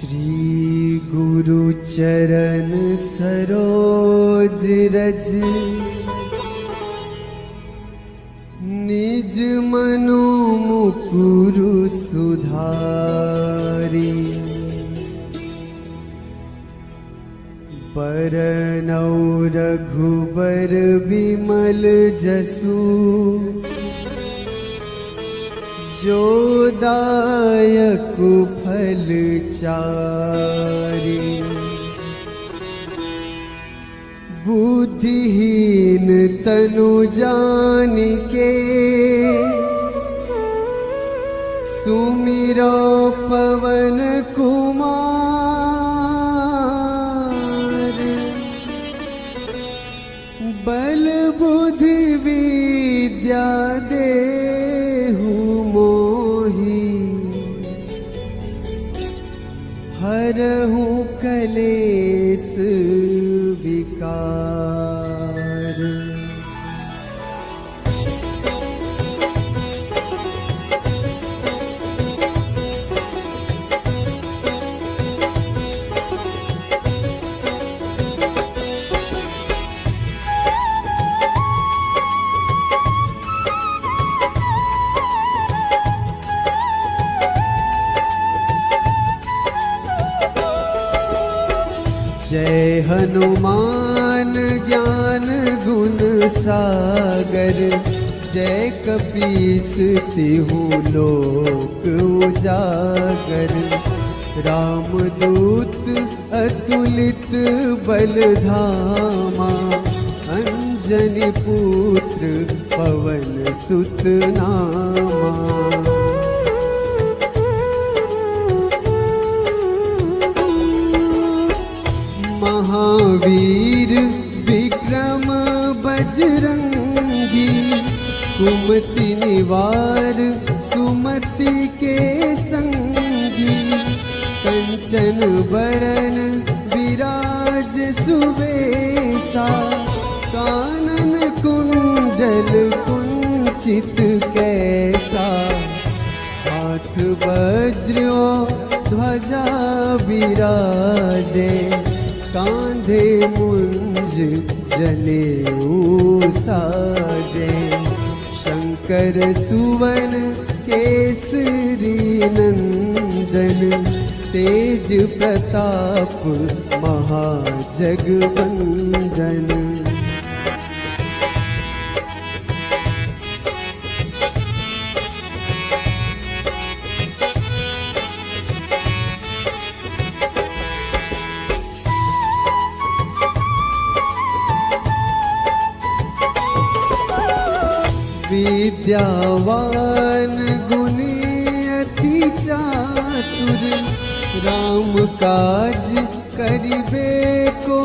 श्री गुरु चरण सरोज रज निज मनु मुकुरु सुधारी। बरनौ रघुबर बिमल जसु जो दायक फल चारि। बुद्धिहीन तनु जानिके सुमिरो पवन कुमार। बल बुद्धि विद्या देहु मोहि हरहु कलेस विकार। जय हनुमान ज्ञान गुण सागर। जय कपीस तिहु लोक उजागर। रामदूत अतुलित बल धामा। अंजनी पुत्र पवन सुत नामा। महावीर विक्रम बजरंगी। कुमति निवार सुमति के संगी। कंचन बरन विराज सुवेशा। कानन कुंडल कुंचित कैसा। हाथ वज्र ध्वजा विराजे। कांधे मुंज जनेऊ साजे। शंकर सुवन केसरी नंदन। तेज प्रताप महाजगवंदन। विद्यावान गुणी अति चातुर। राम काज करिबे को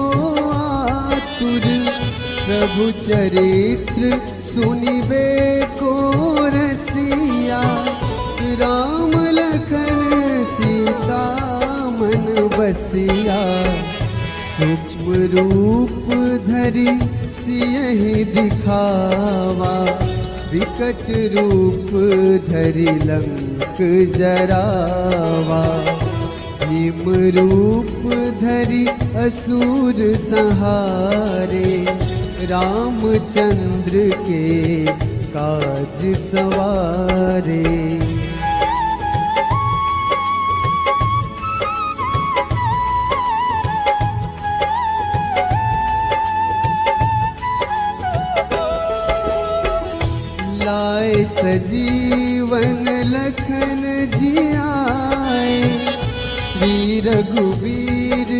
आतुर। प्रभु चरित्र सुनिबे को रसिया। राम लखन सीता मन बसिया। सूक्ष्म रूप धरि सियहि दिखावा। विकट रूप धरि लंक जरावा। भीम रूप धरि असुर संहारे। रामचंद्र के काज सवारे। लाए सजीवन लखन जियाए। श्री रघुवीर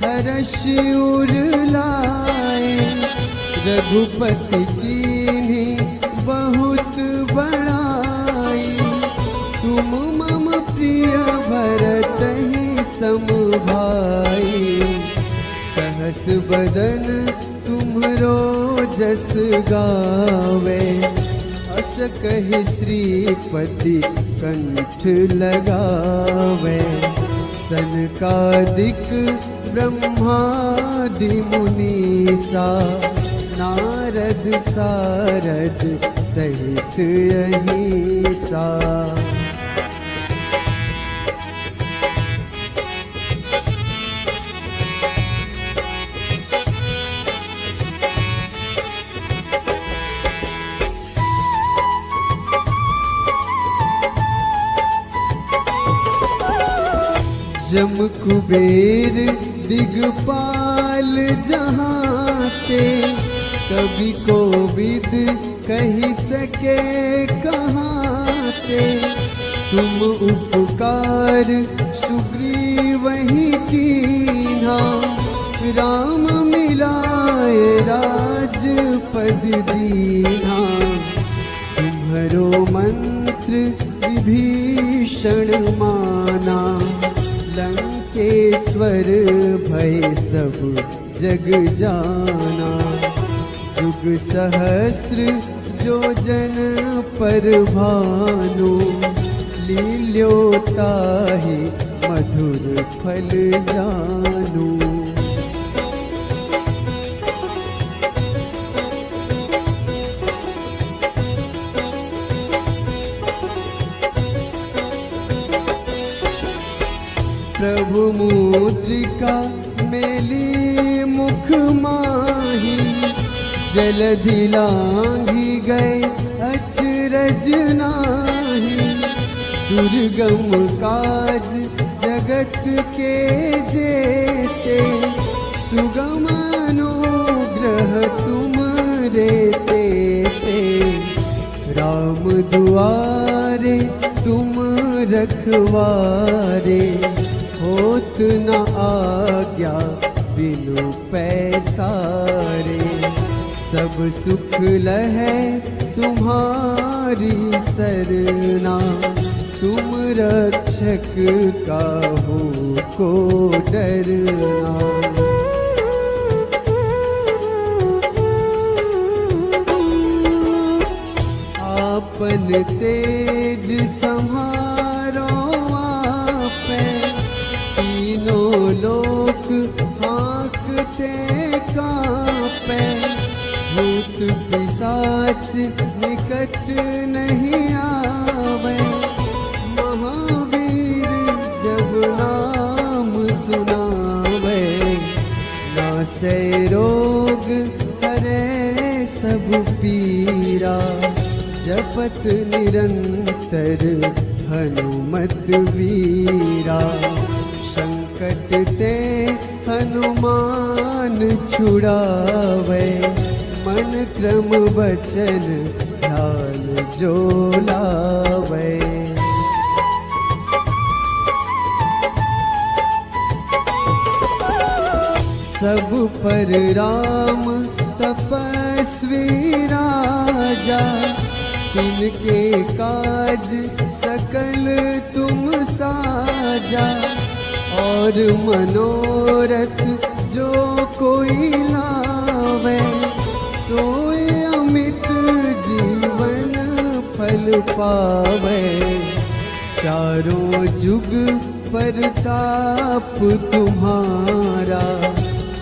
हर्ष उर लाए। रघुपति कीन्ही बहुत बड़ाई। तुम मम प्रिय भरतहि सम भाई। सहस बदन तुम्हरो जस गावे। अस कहि श्रीपति कंठ लगावे। सनकादिक ब्रह्मादि मुनीसा। नारद सारद सहित अहिसा। जम कुबेर दिगपाल जहाँ ते, कभी कोविद कही सके कहाँ ते। तुम उपकार सुग्रीव ही कीन्हा, राम मिलाए राजपद दीन्हा। तुम्हरो मंत्र विभीषण माना, लंकेश्वर भय सब जग जाना। युग सहस्र जो जन पर भानु, लील्योताहि मधुर फल जानू। प्रभु मुद्रिका मेली मुख माही, जलधि लांघी गए अचरज नाही। दुर्गम काज जगत के जेते, सुगम अनुग्रह तुम रे तेते। राम दुआरे तुम रखवारे, होत न आज्ञा बिनु पैसारे। सब सुख लहै तुम्हारी सरना, तुम रक्षक काहू को डरना। आपन तेज सम्हारो आपै, तीनों लोक हाँकते कांपै। भूत पिशाच निकट नहीं आवे, महावीर जब नाम सुनावे। नासै रोग हरै सब पीरा, जपत निरंतर हनुमत वीरा। संकट ते हनुमान छुड़ावे, मन क्रम वचन ध्यान जो लावे। सब पर राम तपस्वी राजा, तिनके काज सकल तुम साजा। और मनोरथ जो कोई लावे, सोई अमित जीवन फल पावे। चारों जुग परताप तुम्हारा,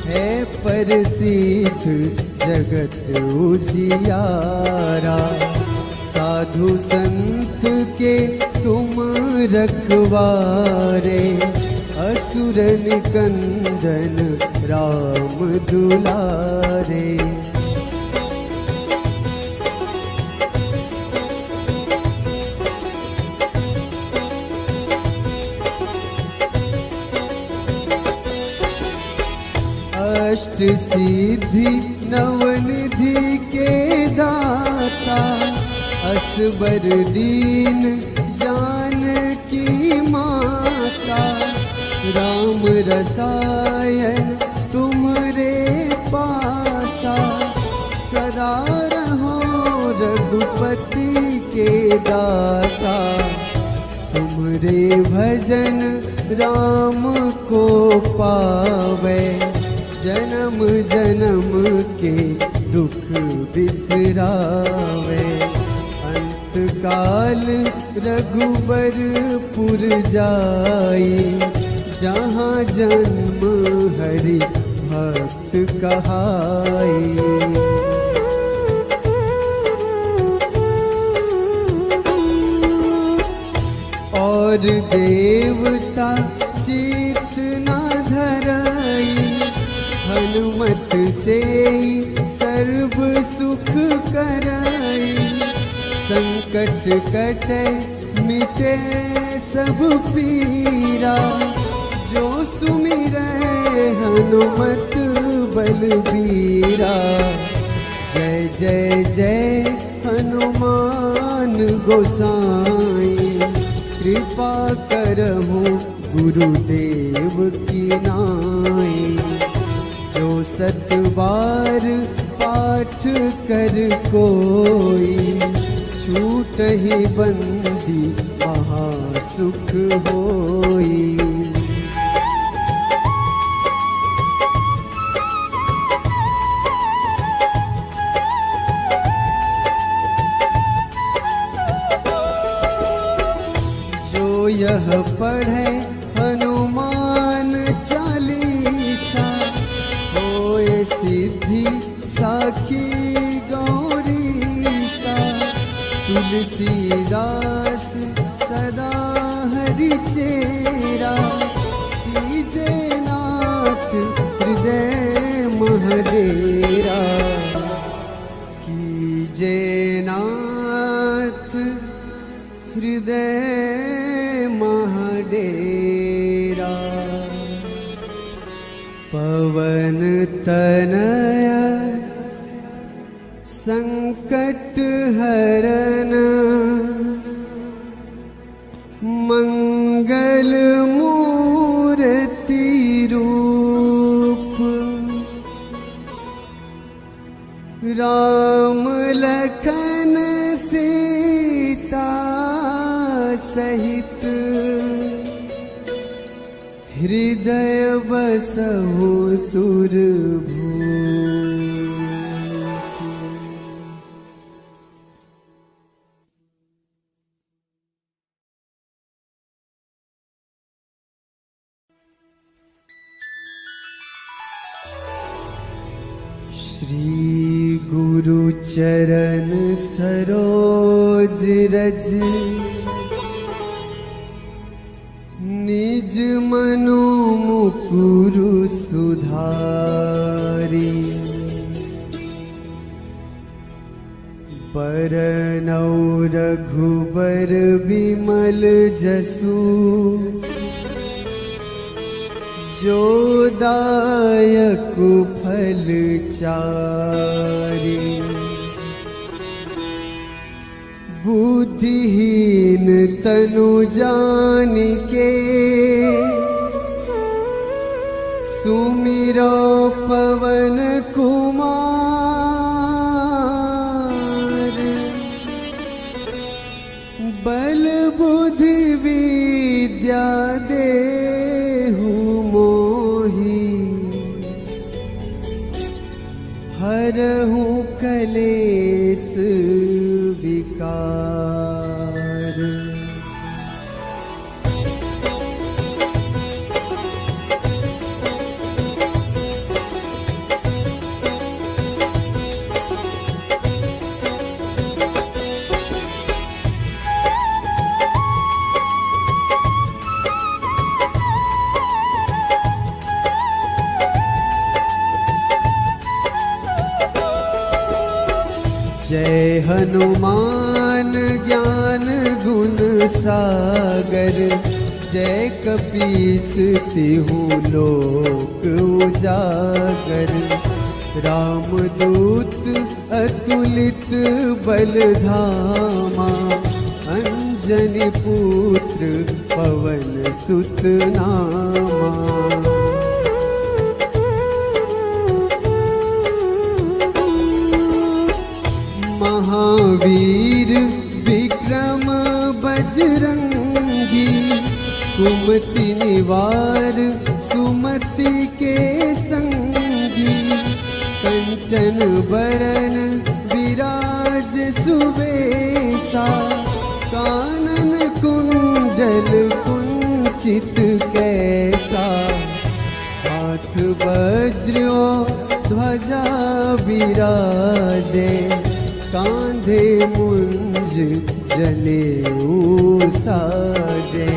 है प्रसिद्ध जगत उजियारा। साधु संत के तुम रखवारे, असुर निकंदन राम दुलारे। अष्ट सिद्धि नवनिधि के दाता, असबर दीन जानकी माता। राम रसायन तुम्हरे पासा, सदा रहो रघुपति के दासा। तुम्हरे भजन राम को पावे, जन्म जन्म के दुख बिसरावे। अंत काल रघुबरपुर जाई, जहाँ जन्म हरि भक्त कहाई। और देवता चित न धरई, हनुमत से सर्व सुख करई। संकट कटे मिटे सब पीरा, जो सुमिरै हनुमत बलबीरा। जय जय जय हनुमान गोसाई, कृपा करहु गुरुदेव की नाई। जो 7 बार पाठ कर कोई, छूटहि बंदी महासुख होई। यह पढ़े हनुमान चालीसा, होए सिद्धि साखी गौरीसा। तुलसीदास सदा हरि चेरा, कीजे नाथ हृदय महडेरा। कीजे नाथ हृदय महडेरा। पवन तनया संकट हरन, मंगल मूर्ति रूप। राम लखन सीता सहित, हृदय बसहु सुरभूप। श्री गुरु चरण सरोज रज, निज मनु मुकुरु सुधारी। बरनौ रघुबर बिमल जसु, जो दायक फल चारि। बुद्धिहीन तनु जानिके, सुमिरो पवन कुमार। बल बुद्धि विद्या देहु मोहि, हरहु कलेस विकार। जय हनुमान ज्ञान गुण सागर, जय कपीस तिहु लोक उजागर। रामदूत अतुलित बल धामा, अंजनी पुत्र पवन सुत नामा। महावीर विक्रम बजरंगी, कुमति निवार सुमति के संगी। कंचन बरन विराज सुबेसा, कानन कुंडल कुंचित कैसा। हाथ वज्र ध्वजा विराजे, कांधे मुंज जनेऊ साजे।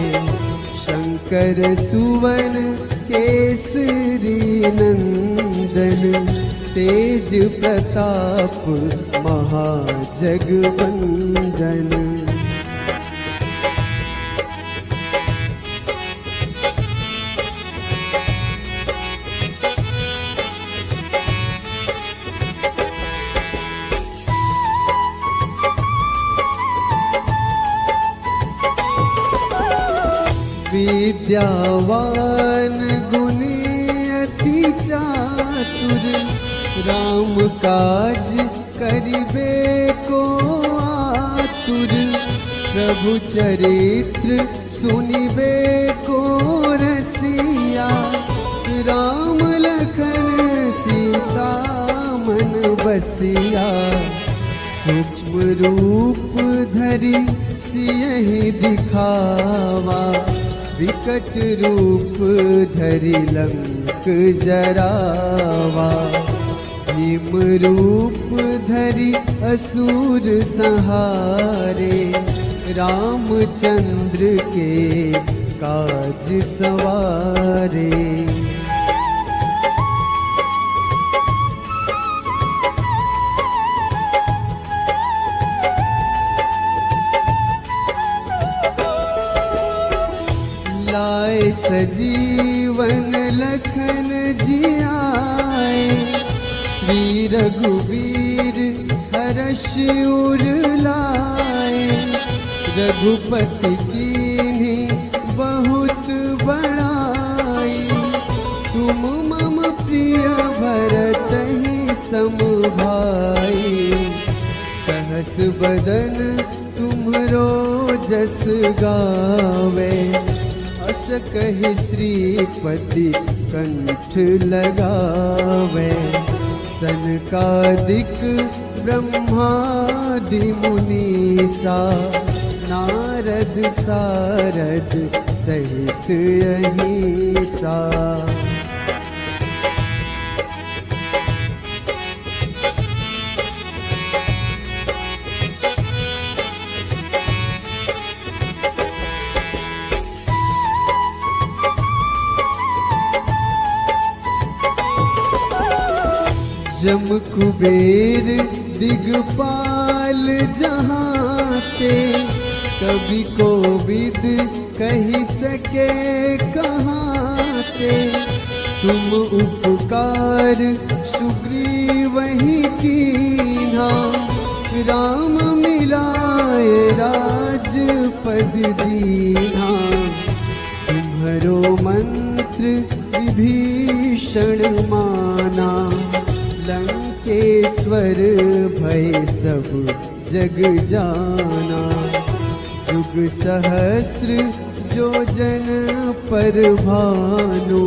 शंकर सुवन केसरी नंदन, तेज प्रताप महाजगवंदन। विद्यावान गुणी अति चातुर, राम काज करिबे को आतुर, प्रभु चरित्र सुनिबे को रसिया, राम लखन सीता मन बसिया, सूक्ष्म रूप धरि सियहि दिखावा, विकट रूप धरि लंक जरावा, भीम रूप धरि असुर संहारे, रामचंद्र के काज सवारे। लाए सजीवन लखन जियाए, श्री रघुवीर हर्ष उर लाए, रघुपति कीन्ही बहुत बड़ाई, तुम मम प्रिय भरतहि सम भाई, सहस बदन तुम्हरो जस गावे, अस कहि श्रीपति कंठ लगावे, सनकादिक ब्रह्मादि मुनीसा, नारद सारद सहित अहिसा। जम कुबेर दिगपाल जहाते, कवि कोविद कही सके कहाते, तुम उपकार सुग्रीवहि कीन्हा, राम मिलाए राजपद दीन्हा, तुम्हरो मंत्र विभीषण माना, लंकेश्वर भय सब जग जाना, युग सहस्र जो जन पर भानु,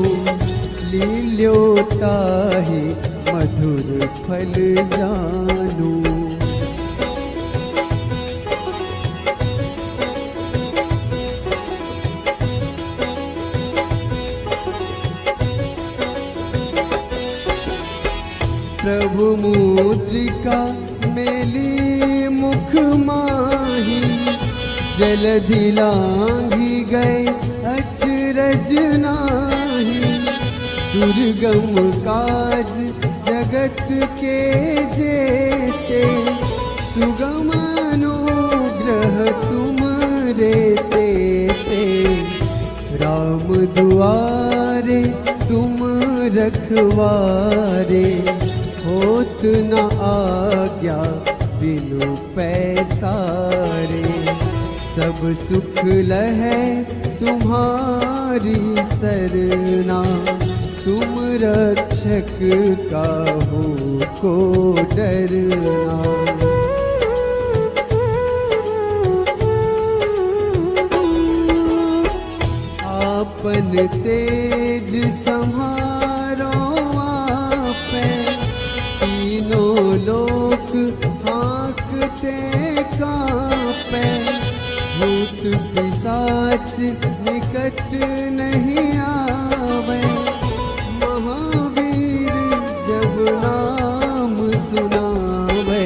लील्योताहि मधुर फल जानू। प्रभु मुद्रिका मेली मुख माही, जलधि लांघि गए अचरज नाही, दुर्गम काज जगत के जेते, सुगम अनुग्रह तुम रे तेते, राम दुआरे तुम रखवारे, होत न आज्ञा बिनु पैसारे, सब सुख लहै तुम्हारी सरना, तुम रक्षक काहू को डरना। आपन तेज सम्हारो आपै, तीनों लोक हाँकते कांपै, भूत पिशाच निकट नहीं आवे, महावीर जब नाम सुनावे,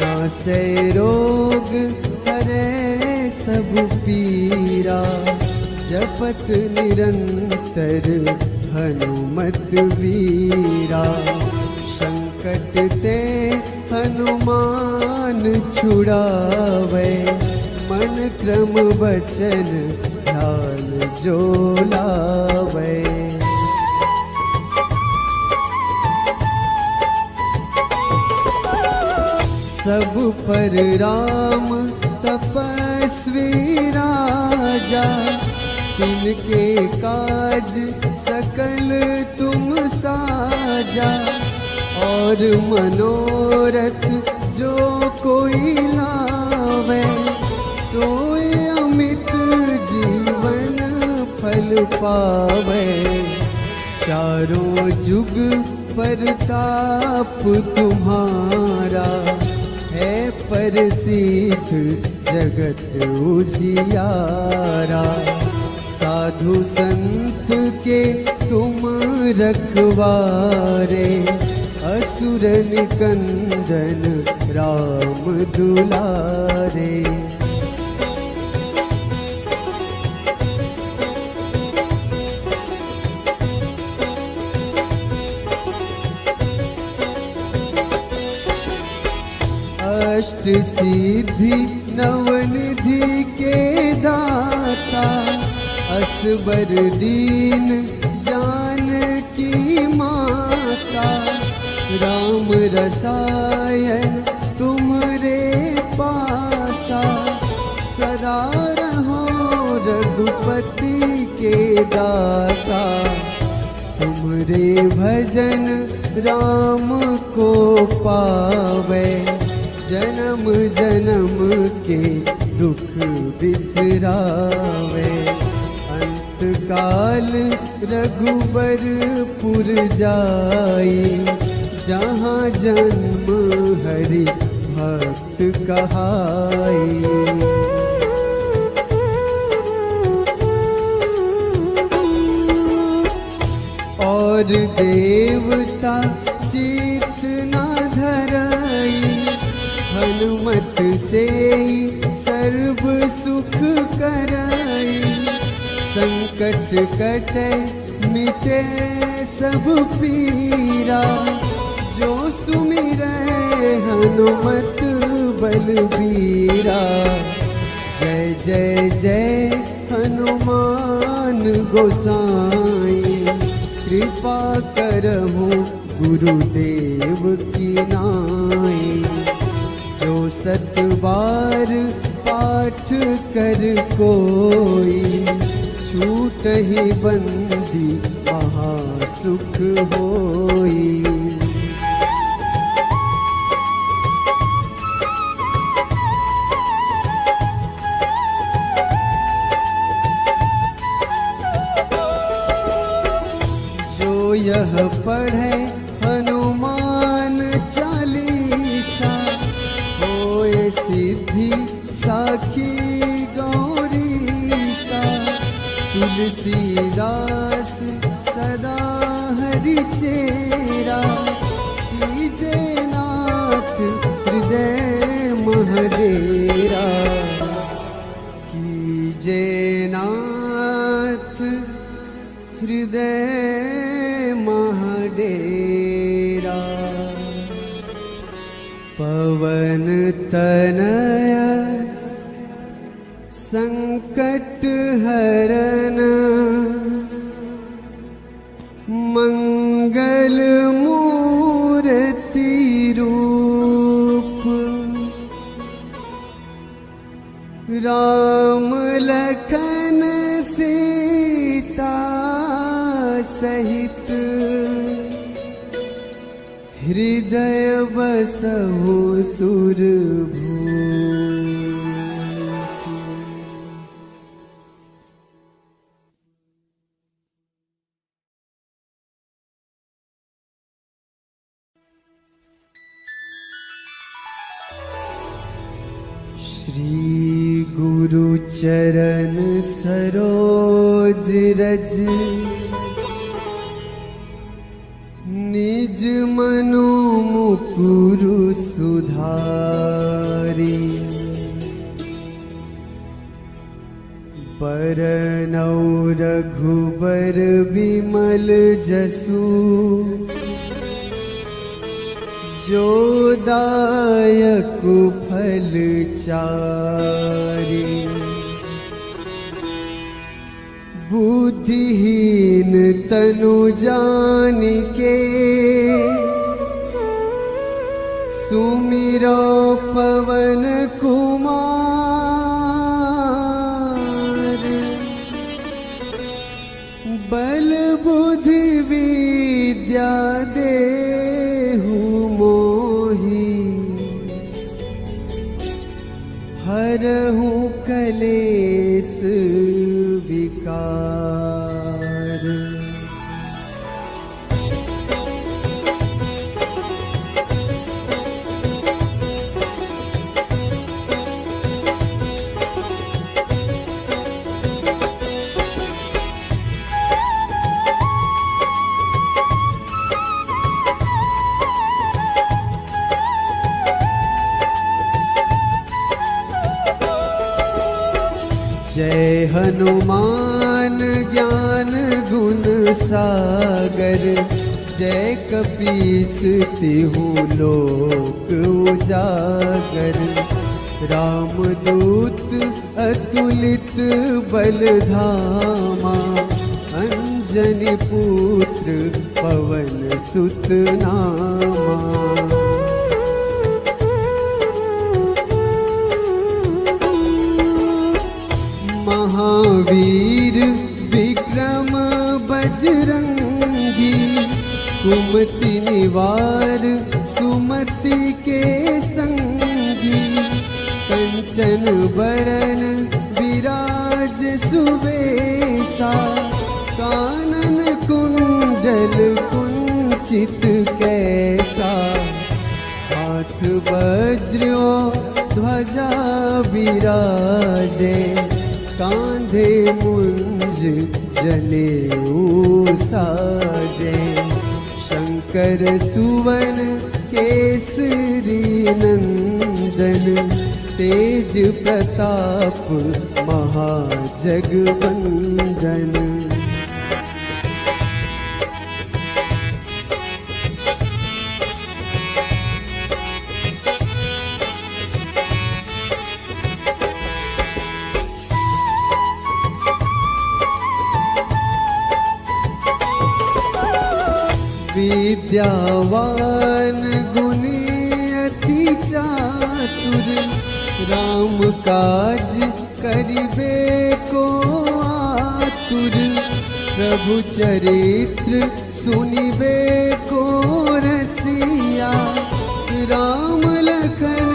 नासै रोग हरै सब पीरा, जपत निरंतर हनुमत वीरा, संकट ते हनुमान छुड़ावे, मन क्रम वचन ध्यान जो लावे। सब पर राम तपस्वी राजा, तिनके काज सकल तुम साजा, और मनोरथ जो कोई लावे, सोए अमित जीवन फल पावे। चारों जुग परताप तुम्हारा, है प्रसिद्ध जगत उजियारा। साधु संत के तुम रखवारे, असुर निकंदन राम दुलारे। अष्ट सिद्धि नवनिधि के दाता, असबर दीन जानकी माता। राम रसायन तुमरे पासा, सदा रहो रघुपति के दासा। तुमरे भजन राम को पावे, जन्म जन्म के दुख बिसरावे। अंत काल रघुबरपुर जाई, जहाँ जन्म हरि भक्त कहाई। और देवता चित न धरई, हनुमत से सर्व सुख करई। संकट कटे मिटे सब पीरा, जो सुमिरै हनुमत बलबीरा। जय जय जय हनुमान गोसाई, कृपा करहु गुरुदेव की नाई। जो सत बार पाठ कर कोई, छूटहि बंदी महासुख होई। जो यह पढ़े हनुमान चालीसा, होए सिद्धि साखी गौरीसा। तुलसीदास सदा हरि चेरा, कीजे नाथ हृदय महडेरा। कीजे नाथ हृदय महडेरा। पवन तनया संकट हरन, मंगल मूर्ति रूप। राम लखन सीता सहित, हृदय बसहु सुरभूप। श्री गुरु चरण सरोज रज, निज मनु मुकुरु सुधारी। बरनौ रघुबर बिमल जसु, जो दायक फल चारि। बुद्धिहीन तनु जानिके, सुमिरो पवन कुमार। कलेस विकार। जय हनुमान ज्ञान गुण सागर, जय कपीस तिहु लोक उजागर। रामदूत अतुलित बल धामा, अंजनी पुत्र पवन सुत नामा। महावीर विक्रम बजरंगी, कुमति निवार सुमति के संगी। कंचन बरन विराज सुबेसा, कानन कुंडल कुंचित कैसा। हाथ वज्र ध्वजा विराजे, कांधे मुंज जनेऊ साजे। शंकर सुवन केसरी नंदन, तेज प्रताप महाजगवंदन। विद्यावान गुणी अति चातुर, राम काज करिबे को आतुर। प्रभु चरित्र सुनिबे को रसिया, राम लखन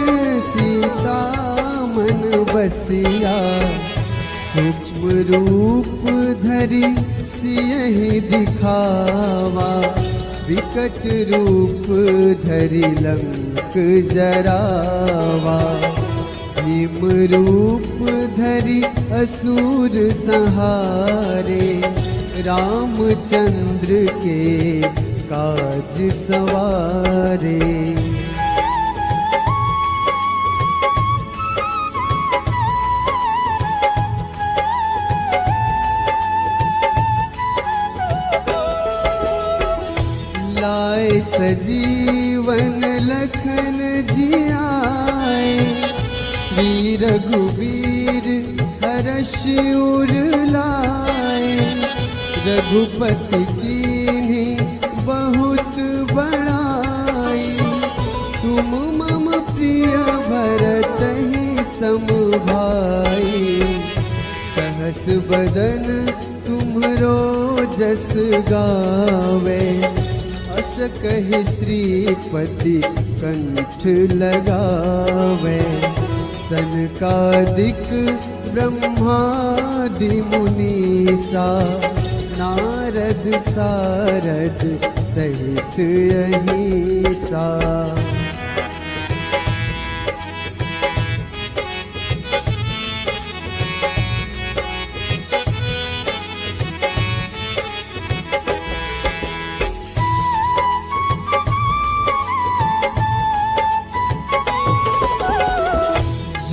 सीता मन बसिया। सूक्ष्म रूप धरि सियहि दिखावा, विकट रूप धरि लंक जरावा। भीम रूप धरि असुर संहारे, रामचंद्र के काज सवारे। लाए सजीवन लखन जियाए, श्री रघुवीर हर्ष उर लाए। रघुपति कीन्ही बहुत बड़ाई, तुम मम प्रिय भरतहि सम भाई। सहस बदन तुम्हरो जस गावे, अस कहि श्रीपति कंठ लगावे। सनकादिक ब्रह्मादि मुनीसा, नारद सारद सहित अहिसा।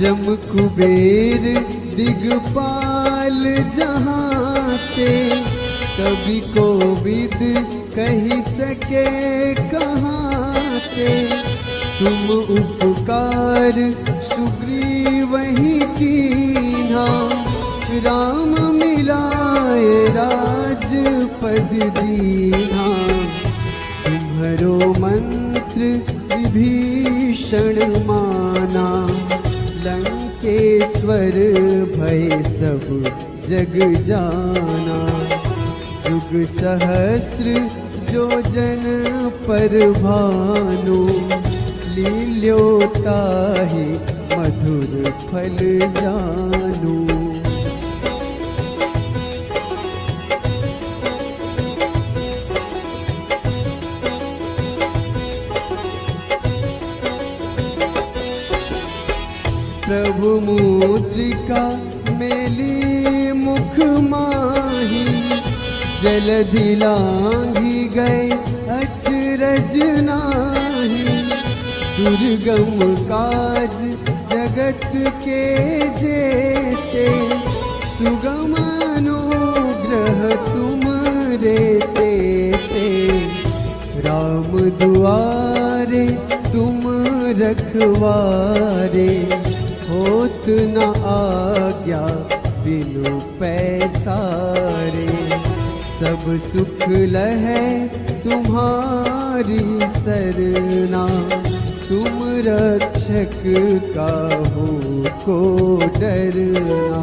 जम कुबेर दिगपाल जहाते, कवि कोविद कही सके कहाते। तुम उपकार सुग्रीवहि कीन्हा, राम मिलाए राजपद दीन्हा। तुम्हरो मंत्र विभीषण माना, लंकेश्वर भय सब जग जाना। जुग सहस्र जो जन पर भानु, लील्योताहि मधुर फल जानू। प्रभु मुद्रिका मेली मुख माही, जलधि लांघी गए अचरज नाही। दुर्गम काज जगत के जेते, सुगम अनुग्रह तुम रेते ते। राम दुआरे तुम रखवारे, होत न आज्ञा बिनु पैसारे। सब सुख लहै तुम्हारी सरना, तुम रक्षक काहू को डरना।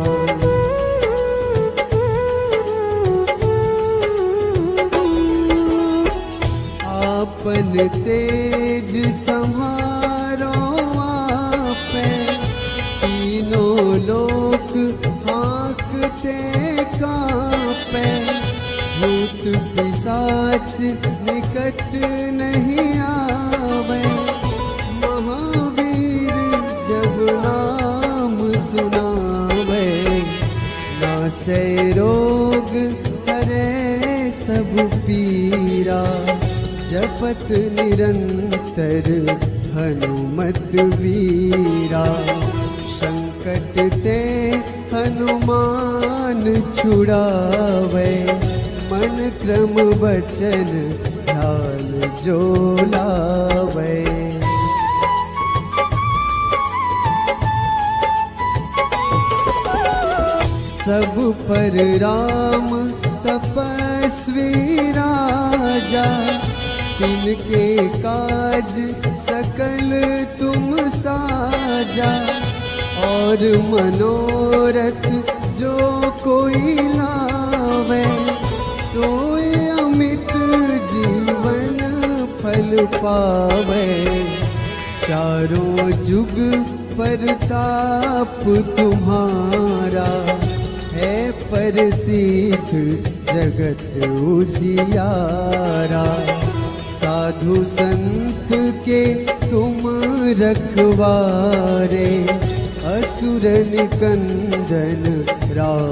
आपन तेज संहारो आपै, तीनों लोक हाँकते कांपै। भूत पिशाच निकट नहीं आवे, महावीर जब नाम सुनावे। नासै रोग हरै सब पीरा, जपत निरंतर हनुमत वीरा। संकट ते हनुमान छुड़ावे, मन क्रम वचन ध्यान जो लावे। सब पर राम तपस्वी राजा, तिनके काज सकल तुम साजा। और मनोरथ जो कोई लावे, सोई अमित जीवन फल पावे। चारों जुग परताप तुम्हारा, है प्रसिद्ध जगत उजियारा। साधु संत के तुम रखवारे, असुर निकंदन राम